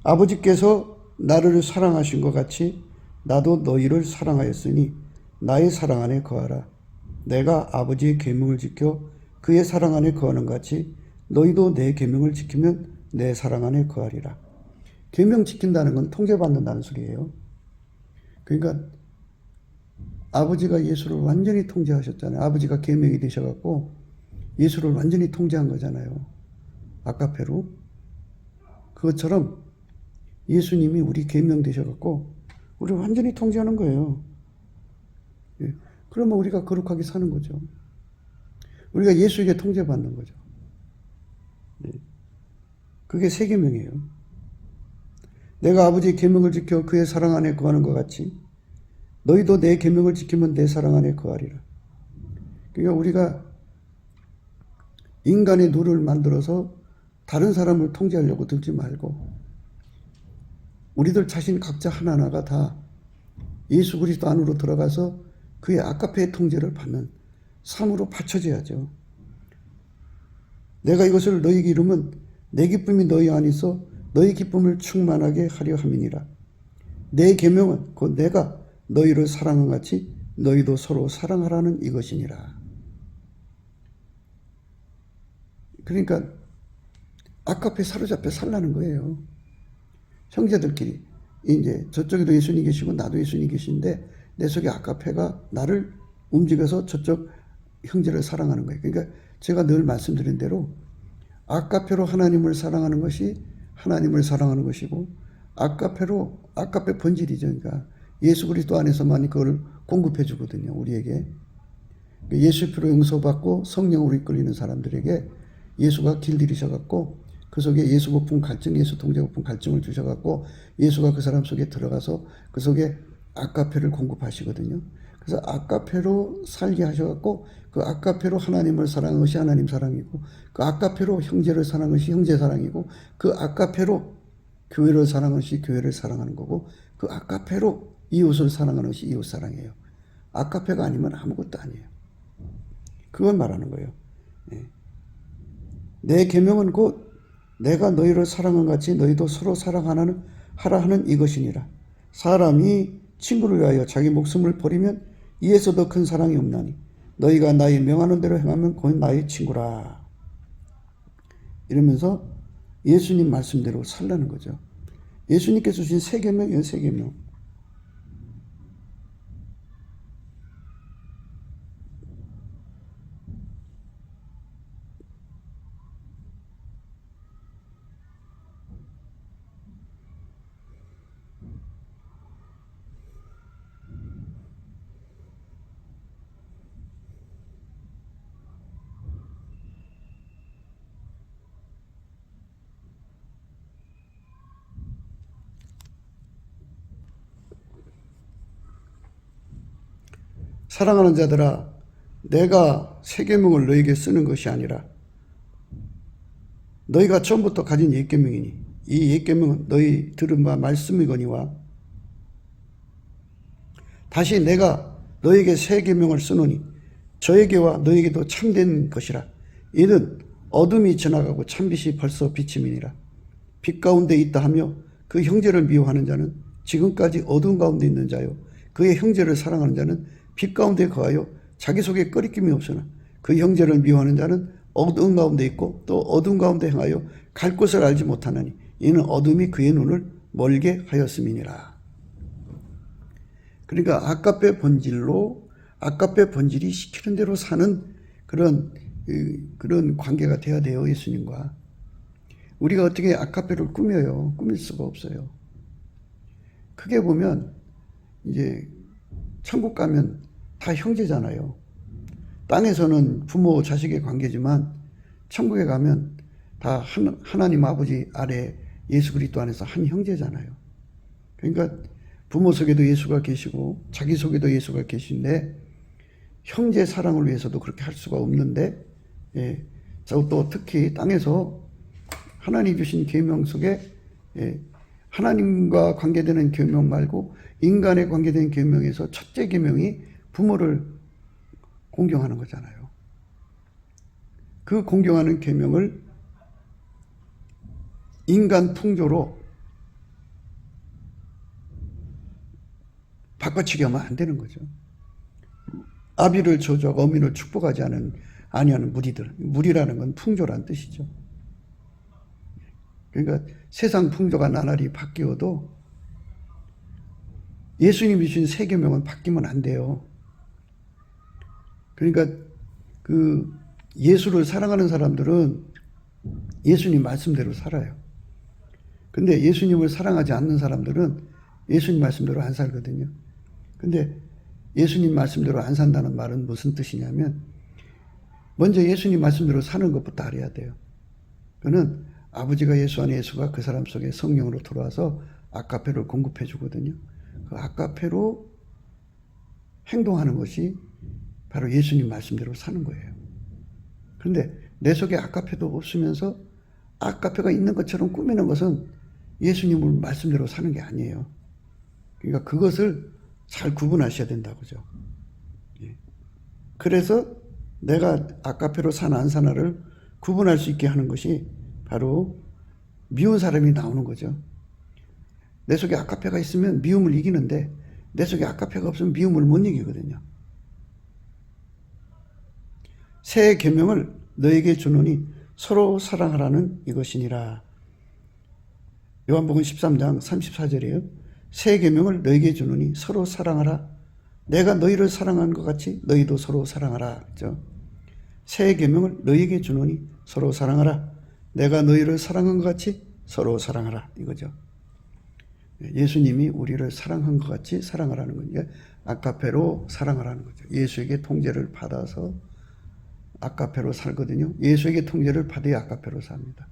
아버지께서 나를 사랑하신 것 같이 나도 너희를 사랑하였으니 나의 사랑 안에 거하라. 내가 아버지의 계명을 지켜 그의 사랑 안에 거하는 같이 너희도 내 계명을 지키면 내 사랑 안에 거하리라. 계명 지킨다는 건 통제받는다는 소리예요. 그러니까 아버지가 예수를 완전히 통제하셨잖아요. 아버지가 계명이 되셔갖고 예수를 완전히 통제한 거잖아요. 아까페로. 그것처럼 예수님이 우리 계명 되셔갖고 우리를 완전히 통제하는 거예요. 예. 그러면 우리가 거룩하게 사는 거죠. 우리가 예수에게 통제받는 거죠. 예. 그게 새 계명이에요. 내가 아버지의 계명을 지켜 그의 사랑 안에 거하는 것 같이 너희도 내 계명을 지키면 내 사랑 안에 거하리라. 그러니까 우리가 인간의 노를 만들어서 다른 사람을 통제하려고 들지 말고 우리들 자신 각자 하나하나가 다 예수 그리스도 안으로 들어가서 그의 아가페의 통제를 받는 삶으로 바쳐져야죠. 내가 이것을 너희에게 이루면 내 기쁨이 너희 안에 있어 너희 기쁨을 충만하게 하려 함이니라. 내 계명은 곧 내가 너희를 사랑한 같이 너희도 서로 사랑하라는 이것이니라. 그러니까 아가페 사로잡혀 살라는 거예요. 형제들끼리 이제 저쪽에도 예수님 계시고 나도 예수님 계신데 내 속에 아가페가 나를 움직여서 저쪽 형제를 사랑하는 거예요. 그러니까 제가 늘 말씀드린 대로 아가페로 하나님을 사랑하는 것이 하나님을 사랑하는 것이고 아가페 본질이죠. 그러니까 예수 그리스도 안에서만 그걸 공급해 주거든요. 우리에게. 예수 피로 용서받고 성령으로 이끌리는 사람들에게 예수가 길들이셔갖고 그 속에 예수 고품 갈증, 예수 통제 고품 갈증을 주셔갖고 예수가 그 사람 속에 들어가서 그 속에 아가페를 공급하시거든요. 그래서 아가페로 살게 하셔갖고 그 아가페로 하나님을 사랑하는 것이 하나님 사랑이고 그 아가페로 형제를 사랑하는 것이 형제 사랑이고 그 아가페로 교회를 사랑하는 것이 교회를 사랑하는 거고 그 아가페로 이웃을 사랑하는 것이 이웃 사랑이에요. 아가페가 아니면 아무것도 아니에요. 그걸 말하는 거예요. 내 계명은 곧 내가 너희를 사랑한 같이 너희도 서로 사랑하라 하는 이것이니라. 사람이 친구를 위하여 자기 목숨을 버리면 이에서 더 큰 사랑이 없나니 너희가 나의 명하는 대로 행하면 곧 나의 친구라. 이러면서 예수님 말씀대로 살라는 거죠. 예수님께서 주신 새 계명이에요. 새 계명. 사랑하는 자들아, 내가 새 계명을 너에게 쓰는 것이 아니라 너희가 처음부터 가진 옛 계명이니 이 옛 계명은 너희 들은 바 말씀이거니와 다시 내가 너에게 새 계명을 쓰노니 저에게와 너에게도 참된 것이라. 이는 어둠이 지나가고 참빛이 벌써 비침이니라. 빛 가운데 있다 하며 그 형제를 미워하는 자는 지금까지 어둠 가운데 있는 자요 그의 형제를 사랑하는 자는 빛 가운데 거하여 자기 속에 꺼리낌이 없으나 그 형제를 미워하는 자는 어둠 가운데 있고 또 어둠 가운데 행하여 갈 곳을 알지 못하나니 이는 어둠이 그의 눈을 멀게 하였음이니라. 그러니까 아가페 본질이 시키는 대로 사는 그런 관계가 돼야 돼요. 예수님과. 우리가 어떻게 아가페를 꾸며요? 꾸밀 수가 없어요. 크게 보면 이제 천국 가면 다 형제잖아요. 땅에서는 부모 자식의 관계지만 천국에 가면 다 하나님 아버지 아래 예수 그리스도 안에서 한 형제잖아요. 그러니까 부모 속에도 예수가 계시고 자기 속에도 예수가 계신데 형제 사랑을 위해서도 그렇게 할 수가 없는데 또 특히 땅에서 하나님 주신 계명 속에 하나님과 관계되는 계명 말고 인간에 관계된 계명에서 첫째 계명이 부모를 공경하는 거잖아요. 그 공경하는 계명을 인간 풍조로 바꿔치기 하면 안 되는 거죠. 아비를 저주하고 어미를 축복하지 아니하는 무리라는 건 풍조란 뜻이죠. 그러니까 세상 풍조가 나날이 바뀌어도 예수님이 주신 새 계명은 바뀌면 안 돼요. 그러니까 그 예수를 사랑하는 사람들은 예수님 말씀대로 살아요. 근데 예수님을 사랑하지 않는 사람들은 예수님 말씀대로 안 살거든요. 근데 예수님 말씀대로 안 산다는 말은 무슨 뜻이냐면 먼저 예수님 말씀대로 사는 것부터 알아야 돼요. 그는 아버지가 예수 안에 예수가 그 사람 속에 성령으로 들어와서 아카페를 공급해 주거든요. 그 아카페로 행동하는 것이 바로 예수님 말씀대로 사는 거예요. 그런데 내 속에 아카페도 없으면서 아카페가 있는 것처럼 꾸미는 것은 예수님을 말씀대로 사는 게 아니에요. 그러니까 그것을 잘 구분하셔야 된다고죠. 그래서 내가 아카페로 사나 안 사나를 구분할 수 있게 하는 것이 바로 미운 사람이 나오는 거죠. 내 속에 아카페가 있으면 미움을 이기는데 내 속에 아카페가 없으면 미움을 못 이기거든요. 새 계명을 너에게 주노니 서로 사랑하라는 이것이니라. 요한복음 13장 34절이에요. 새 계명을 너에게 주노니 서로 사랑하라. 내가 너희를 사랑한 것 같이 너희도 서로 사랑하라. 그렇죠? 새 계명을 너희에게 주노니 서로 사랑하라. 내가 너희를 사랑한 것 같이 서로 사랑하라. 이거죠. 예수님이 우리를 사랑한 것 같이 사랑하라는 거죠. 아카페로 사랑하라는 거죠. 예수에게 통제를 받아서 아카페로 살거든요. 예수에게 통제를 받아야 아카페로 삽니다.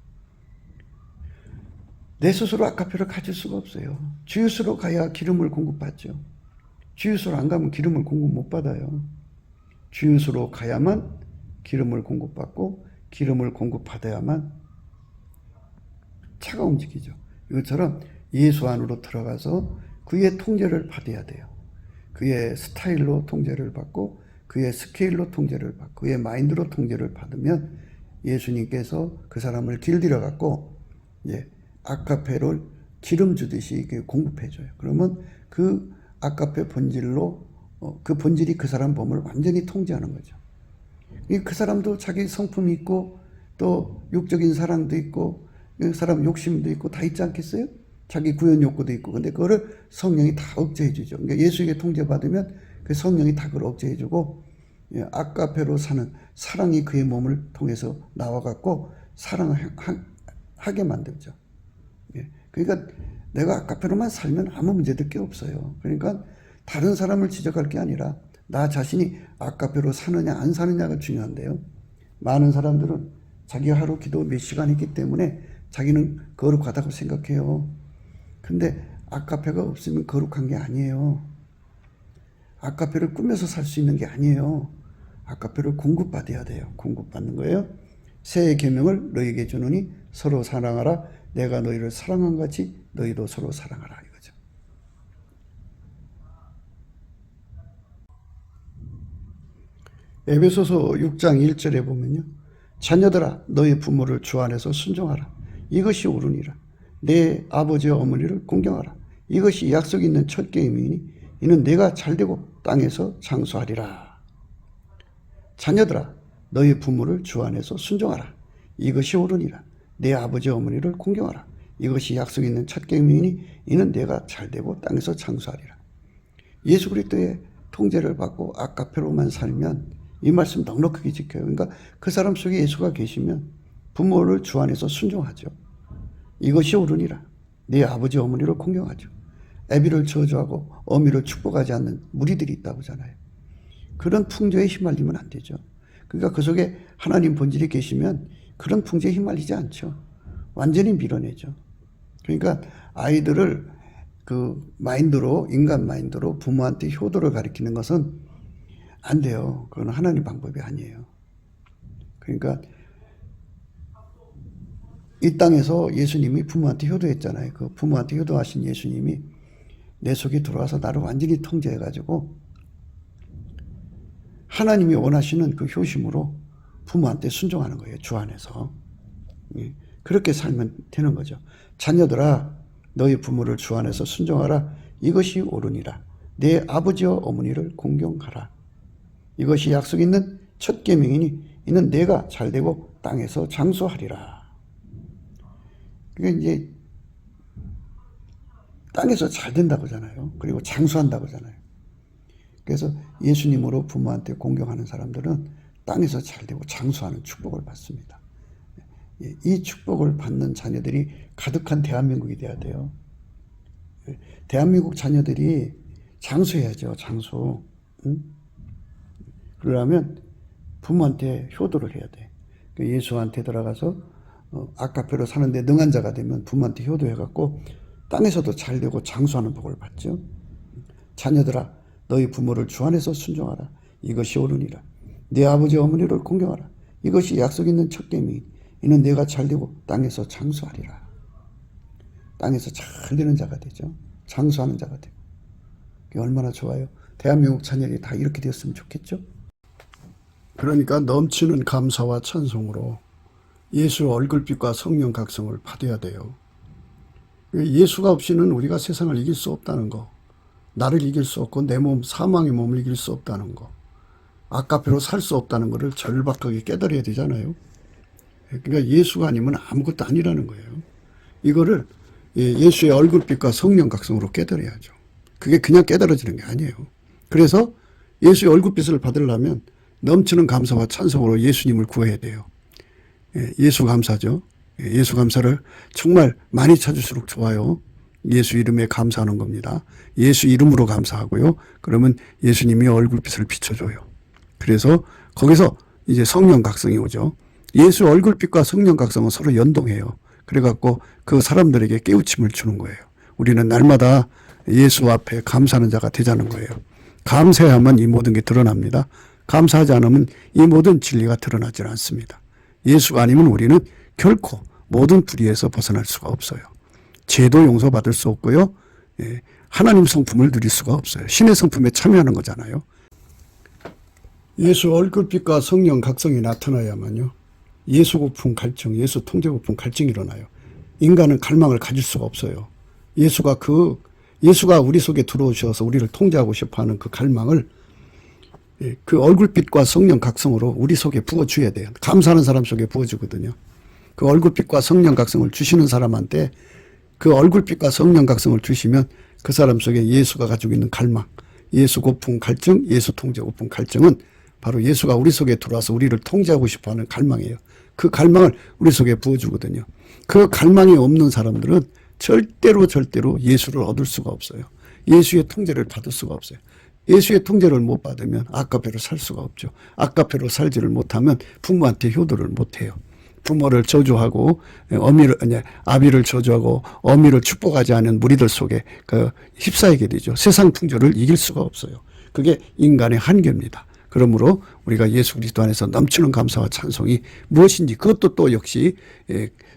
내 스스로 아카페를 가질 수가 없어요. 주유소로 가야 기름을 공급받죠. 주유소로 안 가면 기름을 공급 못 받아요. 주유소로 가야만 기름을 공급받고 기름을 공급받아야만 차가 움직이죠. 이것처럼 예수 안으로 들어가서 그의 통제를 받아야 돼요. 그의 스타일로 통제를 받고 그의 스케일로 통제를 받고 그의 마인드로 통제를 받으면 예수님께서 그 사람을 길들여 갖고 아카페를 기름 주듯이 공급해 줘요. 그러면 그 아카페 본질로 그 본질이 그 사람 몸을 완전히 통제하는 거죠. 그 사람도 자기 성품이 있고 또 육적인 사랑도 있고 그 사람 욕심도 있고 다 있지 않겠어요? 자기 구현 욕구도 있고. 근데 그거를 성령이 다 억제해 주죠. 그러니까 예수에게 통제받으면 그 성령이 다 그걸 억제해 주고 아카페로 사는 사랑이 그의 몸을 통해서 나와 갖고 사랑하게 만들죠. 그러니까 내가 아카페로만 살면 아무 문제될 게 없어요. 그러니까 다른 사람을 지적할 게 아니라 나 자신이 아카페로 사느냐 안 사느냐가 중요한데요. 많은 사람들은 자기 하루 기도 몇 시간 있기 때문에 자기는 거룩하다고 생각해요. 근데 아카페가 없으면 거룩한 게 아니에요. 아카페를 꾸며서 살 수 있는 게 아니에요. 아카페를 공급받아야 돼요. 공급받는 거예요. 새 계명을 너희에게 주노니 서로 사랑하라. 내가 너희를 사랑한 같이 너희도 서로 사랑하라. 이거죠. 에베소서 6장 1절에 보면요. 자녀들아 너희 부모를 주 안에서 순종하라. 이것이 옳으니라. 내 아버지와 어머니를 공경하라. 이것이 약속 있는 첫 계명이니 이는 내가 잘되고 땅에서 장수하리라. 자녀들아 너희 부모를 주 안에서 순종하라. 이것이 옳으니라. 내 아버지와 어머니를 공경하라. 이것이 약속 있는 첫 계명이니 이는 내가 잘되고 땅에서 장수하리라. 예수 그리스도의 통제를 받고 아카페로만 살면 이 말씀 넉넉하게 지켜요. 그러니까 그 사람 속에 예수가 계시면 부모를 주 안에서 순종하죠. 이것이 옳으니라. 네 아버지 어머니를 공경하죠. 애비를 저주하고 어미를 축복하지 않는 무리들이 있다고 하잖아요. 그런 풍조에 휘말리면 안 되죠. 그러니까 그 속에 하나님 본질이 계시면 그런 풍조에 휘말리지 않죠. 완전히 밀어내죠. 그러니까 아이들을 그 마인드로, 인간 마인드로 부모한테 효도를 가리키는 것은 안 돼요. 그건 하나님 방법이 아니에요. 그러니까 이 땅에서 예수님이 부모한테 효도했잖아요. 그 부모한테 효도하신 예수님이 내 속에 들어와서 나를 완전히 통제해가지고 하나님이 원하시는 그 효심으로 부모한테 순종하는 거예요. 주 안에서. 그렇게 살면 되는 거죠. 자녀들아 너희 부모를 주 안에서 순종하라. 이것이 옳으니라. 내 아버지와 어머니를 공경하라. 이것이 약속 있는 첫 계명이니 이는 내가 잘되고 땅에서 장수하리라. 그게 이제 땅에서 잘 된다고 하잖아요. 그리고 장수한다고 하잖아요. 그래서 예수님으로 부모한테 공경하는 사람들은 땅에서 잘 되고 장수하는 축복을 받습니다. 이 축복을 받는 자녀들이 가득한 대한민국이 돼야 돼요. 대한민국 자녀들이 장수해야죠. 장수. 응? 그러려면 부모한테 효도를 해야 돼. 예수한테 들어가서 아카페로 사는데 능한 자가 되면 부모한테 효도해갖고 땅에서도 잘 되고 장수하는 복을 받죠. 자녀들아, 너희 부모를 주 안에서 순종하라. 이것이 옳으니라. 네 아버지 어머니를 공경하라. 이것이 약속 있는 첫 계명이니 이는 내가 잘 되고 땅에서 장수하리라. 땅에서 잘 되는 자가 되죠. 장수하는 자가 되고. 그게 얼마나 좋아요. 대한민국 자녀들이 다 이렇게 되었으면 좋겠죠. 그러니까 넘치는 감사와 찬송으로 예수 얼굴빛과 성령 각성을 받아야 돼요. 예수가 없이는 우리가 세상을 이길 수 없다는 거, 나를 이길 수 없고 내 몸, 사망의 몸을 이길 수 없다는 거, 아까페로 살 수 없다는 것을 절박하게 깨달아야 되잖아요. 그러니까 예수가 아니면 아무것도 아니라는 거예요. 이거를 예수의 얼굴빛과 성령 각성으로 깨달아야죠. 그게 그냥 깨달아지는 게 아니에요. 그래서 예수의 얼굴빛을 받으려면 넘치는 감사와 찬송으로 예수님을 구해야 돼요. 예수 감사죠. 예수 감사를 정말 많이 찾을수록 좋아요. 예수 이름에 감사하는 겁니다. 예수 이름으로 감사하고요. 그러면 예수님이 얼굴빛을 비춰줘요. 그래서 거기서 이제 성령 각성이 오죠. 예수 얼굴빛과 성령 각성은 서로 연동해요. 그래갖고 그 사람들에게 깨우침을 주는 거예요. 우리는 날마다 예수 앞에 감사하는 자가 되자는 거예요. 감사해야만 이 모든 게 드러납니다. 감사하지 않으면 이 모든 진리가 드러나지 않습니다. 예수가 아니면 우리는 결코 모든 불의에서 벗어날 수가 없어요. 죄도 용서받을 수 없고요. 하나님 성품을 누릴 수가 없어요. 신의 성품에 참여하는 거잖아요. 예수 얼굴빛과 성령 각성이 나타나야만요. 예수 고품 갈증, 예수 통제 고품 갈증이 일어나요. 인간은 갈망을 가질 수가 없어요. 예수가 우리 속에 들어오셔서 우리를 통제하고 싶어하는 그 갈망을 그 얼굴빛과 성령 각성으로 우리 속에 부어줘야 돼요. 감사하는 사람 속에 부어주거든요. 그 얼굴빛과 성령 각성을 주시는 사람한테 그 얼굴빛과 성령 각성을 주시면 그 사람 속에 예수가 가지고 있는 갈망, 예수 고품 갈증, 예수 통제 고품 갈증은 바로 예수가 우리 속에 들어와서 우리를 통제하고 싶어하는 갈망이에요. 그 갈망을 우리 속에 부어주거든요. 그 갈망이 없는 사람들은 절대로 예수를 얻을 수가 없어요. 예수의 통제를 받을 수가 없어요. 예수의 통제를 못 받으면 아까페로 살 수가 없죠. 아까페로 살지를 못하면 부모한테 효도를 못해요. 부모를 저주하고 아비를 저주하고 어미를 축복하지 않은 무리들 속에 휩싸이게 되죠. 세상 풍조를 이길 수가 없어요. 그게 인간의 한계입니다. 그러므로 우리가 예수 그리스도 안에서 넘치는 감사와 찬송이 무엇인지 그것도 또 역시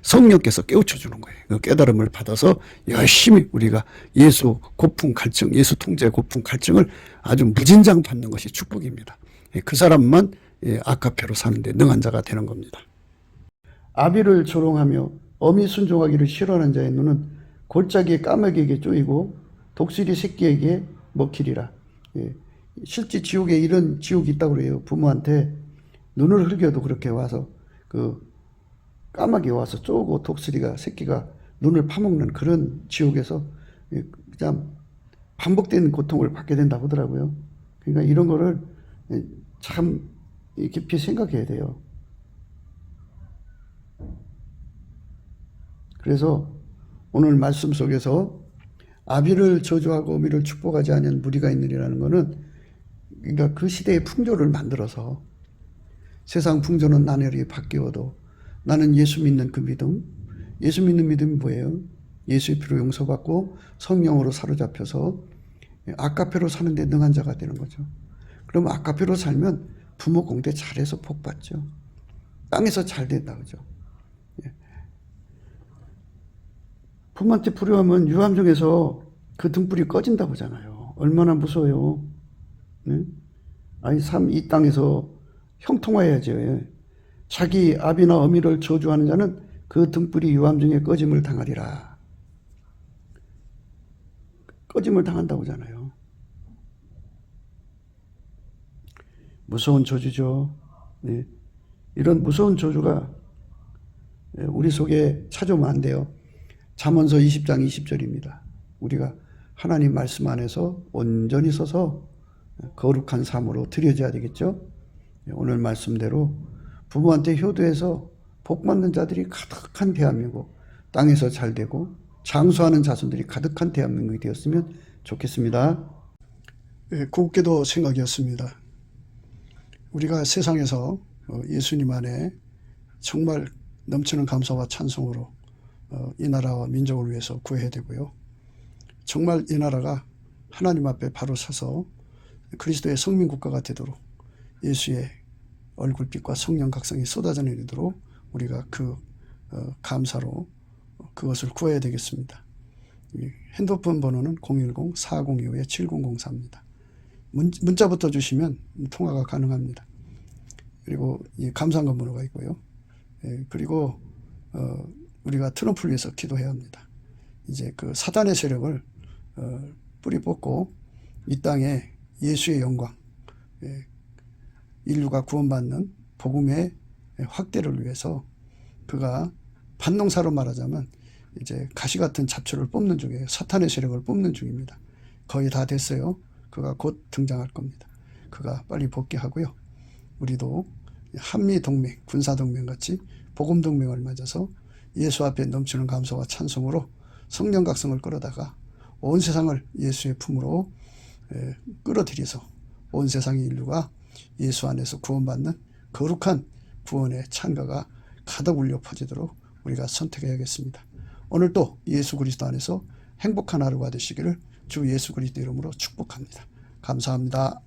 성령께서 깨우쳐 주는 거예요. 그 깨달음을 받아서 열심히 우리가 예수 고품 갈증, 예수 통제 고품 갈증을 아주 무진장 받는 것이 축복입니다. 그 사람만 아카페로 사는데 능한 자가 되는 겁니다. 아비를 조롱하며 어미 순종하기를 싫어하는 자의 눈은 골짜기의 까마귀에게 쪼이고 독수리 새끼에게 먹히리라. 실제 지옥에 이런 지옥이 있다고 그래요. 부모한테 눈을 흘겨도 그렇게 와서 까마귀 와서 쪼고 독수리가 새끼가 눈을 파먹는 그런 지옥에서 그냥 반복되는 고통을 받게 된다고 하더라고요. 그러니까 이런 거를 참 깊이 생각해야 돼요. 그래서 오늘 말씀 속에서 아비를 저주하고 어미를 축복하지 않은 무리가 있느니라는 것은 그러니까 그 시대의 풍조를 만들어서 세상 풍조는 나날이 바뀌어도 나는 예수 믿는 그 믿음, 예수 믿는 믿음이 뭐예요? 예수의 피로 용서받고 성령으로 사로잡혀서 아카페로 사는데 능한 자가 되는 거죠. 그럼 아카페로 살면 부모 공대 잘해서 복 받죠. 땅에서 잘 된다 그죠. 부모한테 불효하면 유암중에서 그 등불이 꺼진다고 하잖아요. 얼마나 무서워요. 네? 아니 이 땅에서 형통해야죠. 자기 아비나 어미를 저주하는 자는 그 등불이 유암중에 꺼짐을 당하리라. 꺼짐을 당한다고 하잖아요. 무서운 저주죠. 네. 이런 무서운 저주가 우리 속에 찾아오면 안 돼요. 잠언서 20장 20절입니다. 우리가 하나님 말씀 안에서 온전히 서서 거룩한 삶으로 드려져야 되겠죠. 오늘 말씀대로 부모한테 효도해서 복 받는 자들이 가득한 대한민국 땅에서 잘 되고 장수하는 자손들이 가득한 대한민국이 되었으면 좋겠습니다. 곱게도 생각이었습니다. 우리가 세상에서 예수님 안에 정말 넘치는 감사와 찬송으로 이 나라와 민족을 위해서 구해야 되고요. 정말 이 나라가 하나님 앞에 바로 서서 그리스도의 성민국가가 되도록 예수의 얼굴빛과 성령 각성이 쏟아져 내리도록 우리가 그 감사로 그것을 구해야 되겠습니다. 핸드폰 번호는 010-4025-7004입니다. 문자부터 주시면 통화가 가능합니다. 그리고 이 감사한금 번호가 있고요. 그리고 우리가 트럼프를 위해서 기도해야 합니다. 이제 그 사단의 세력을 뿌리 뽑고 이 땅에 예수의 영광, 인류가 구원받는 복음의 확대를 위해서 그가 반농사로 말하자면 이제 가시 같은 잡초를 뽑는 중이에요. 사탄의 세력을 뽑는 중입니다. 거의 다 됐어요. 그가 곧 등장할 겁니다. 그가 빨리 복귀하고요. 우리도 한미동맹, 군사동맹 같이 복음동맹을 맺어서 예수 앞에 넘치는 감사와 찬송으로 성령 각성을 끌어다가 온 세상을 예수의 품으로 끌어들여서 온 세상의 인류가 예수 안에서 구원받는 거룩한 구원의 찬가가 가득 울려 퍼지도록 우리가 선택해야겠습니다. 오늘도 예수 그리스도 안에서 행복한 하루가 되시기를 주 예수 그리스도 이름으로 축복합니다. 감사합니다.